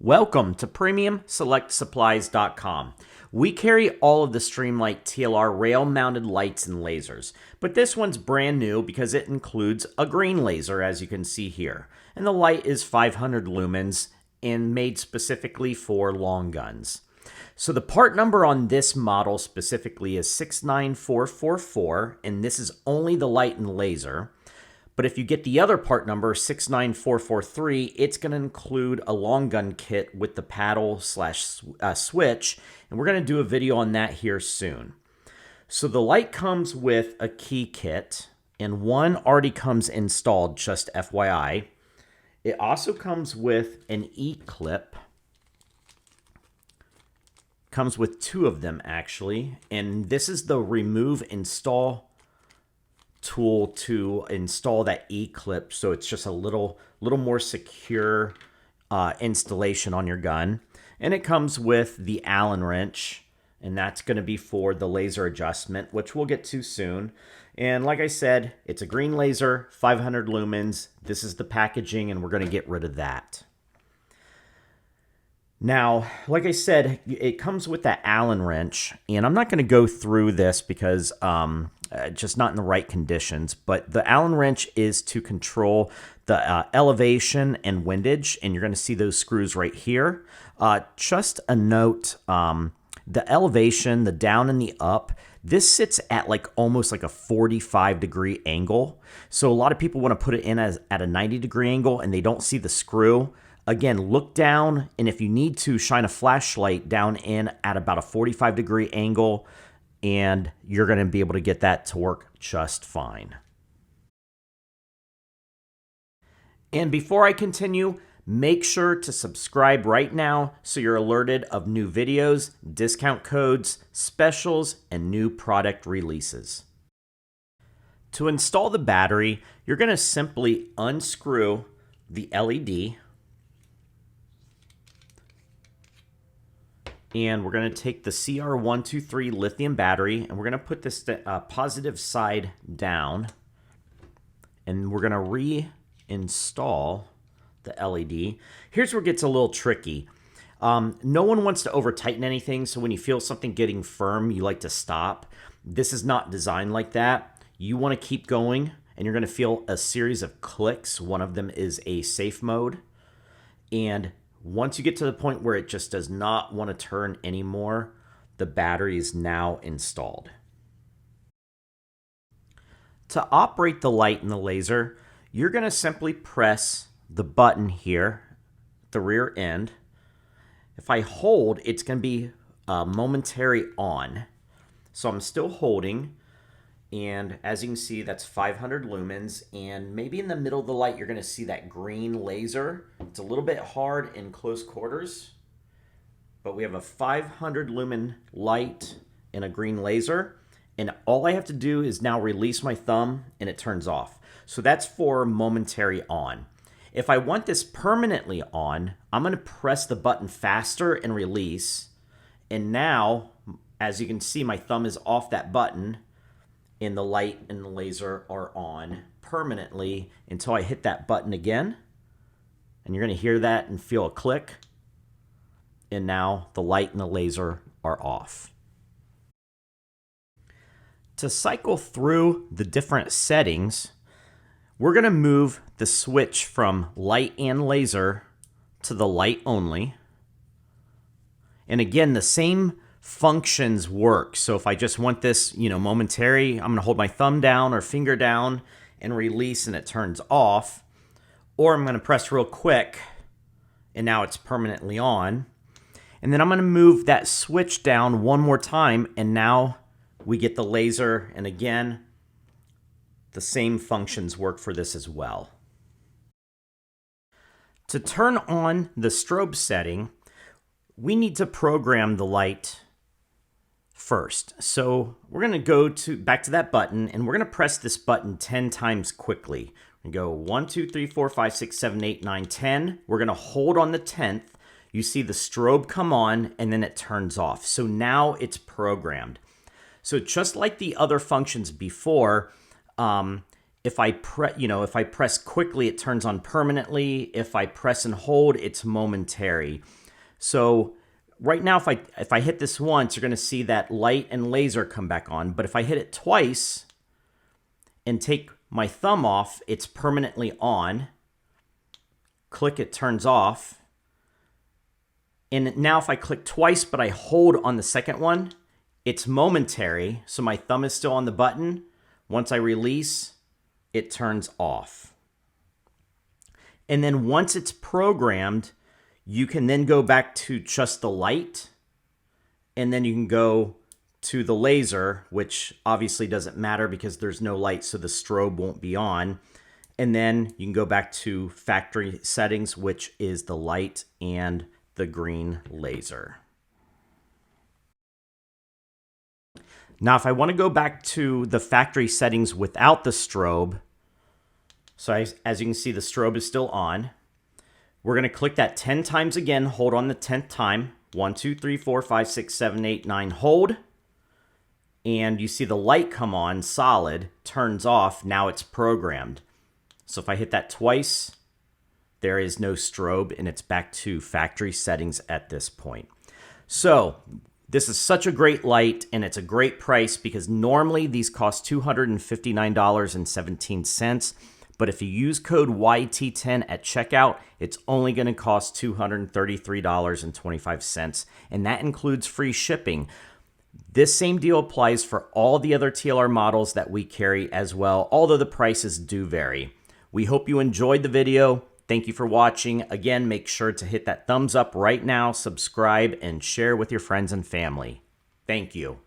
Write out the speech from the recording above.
Welcome to PremiumSelectSupplies.com. We carry all of the Streamlight TLR rail-mounted lights and lasers, but this one's brand new because it includes a green laser, as you can see here. And the light is 500 lumens and made specifically for long guns. So the part number on this model specifically is 69444, and this is only the light and laser. But if you get the other part number, 69443, it's going to include a long gun kit with the paddle slash switch, and we're going to do a video on that here soon. So the light comes with a key kit, and one already comes installed, just FYI. It also comes with an E-clip. Comes with two of them, actually, and this is the remove install tool to install that E-clip, so it's just a little more secure installation on your gun. And it comes with the Allen wrench, and that's going to be for the laser adjustment, which we'll get to soon. And like I said, it's a green laser, 500 lumens. This is the packaging, and we're going to get rid of that. Now, like I said, it comes with that Allen wrench, and I'm not going to go through this because just not in the right conditions, but the Allen wrench is to control the elevation and windage, and you're going to see those screws right here. Just a note, the elevation, the down and the up, this sits at like almost like a 45-degree angle. So a lot of people want to put it in at a 90-degree angle, and they don't see the screw. Again, look down, and if you need to, shine a flashlight down in at about a 45-degree angle, and you're going to be able to get that to work just fine. And before I continue, make sure to subscribe right now so you're alerted of new videos, discount codes, specials, and new product releases. To install the battery, you're going to simply unscrew the LED. And we're going to take the CR123 lithium battery, and we're going to put this positive side down, and we're going to reinstall the LED. Here's where it gets a little tricky. No one wants to over tighten anything, so when you feel something getting firm, you like to stop. This is not designed like that. You want to keep going, and you're going to feel a series of clicks. One of them is a safe mode, and once you get to the point where it just does not want to turn anymore, the battery is now installed. To operate the light and the laser, you're going to simply press the button here, the rear end. If I hold, it's going to be momentary on. So I'm still holding, and as you can see, that's 500 lumens, and maybe in the middle of the light, you're going to see that green laser. It's a little bit hard in close quarters, but we have a 500 lumen light and a green laser, and all I have to do is now release my thumb, and it turns off. So that's for momentary on. If I want this permanently on, I'm going to press the button faster and release, and now, as you can see, my thumb is off that button, and the light and the laser are on permanently until I hit that button again. And you're going to hear that and feel a click. And now the light and the laser are off. To cycle through the different settings, we're going to move the switch from light and laser to the light only. And again, the same functions work. So if I just want this, momentary, I'm going to hold my thumb down or finger down and release, and it turns off. Or I'm going to press real quick, and now it's permanently on. And then I'm going to move that switch down one more time, and now we get the laser. And again, the same functions work for this as well. To turn on the strobe setting, we need to program the light first. So we're going to go back to that button, and we're going to press this button 10 times quickly. We go 1, 2, 3, 4, 5, 6, 7, 8, 9, 10. We're going to hold on the 10th. You see the strobe come on, and then it turns off. So now it's programmed. So just like the other functions before, If I press quickly, it turns on permanently. If I press and hold, it's momentary. So right now, if I hit this once, you're going to see that light and laser come back on. But if I hit it twice and take my thumb off, it's permanently on. Click, it turns off. And now if I click twice, but I hold on the second one, it's momentary. So my thumb is still on the button. Once I release, it turns off. And then once it's programmed, you can then go back to just the light, and then you can go to the laser, which obviously doesn't matter because there's no light, so the strobe won't be on. And then you can go back to factory settings, which is the light and the green laser. Now, if I want to go back to the factory settings without the strobe, so as you can see, the strobe is still on. We're going to click that 10 times again, hold on the 10th time. 1, 2, 3, 4, 5, 6, 7, 8, 9, hold. And you see the light come on, solid, turns off. Now it's programmed. So if I hit that twice, there is no strobe, and it's back to factory settings at this point. So this is such a great light, and it's a great price because normally these cost $259.17. But if you use code YT10 at checkout, it's only going to cost $233.25, and that includes free shipping. This same deal applies for all the other TLR models that we carry as well, although the prices do vary. We hope you enjoyed the video. Thank you for watching. Again, make sure to hit that thumbs up right now, subscribe, and share with your friends and family. Thank you.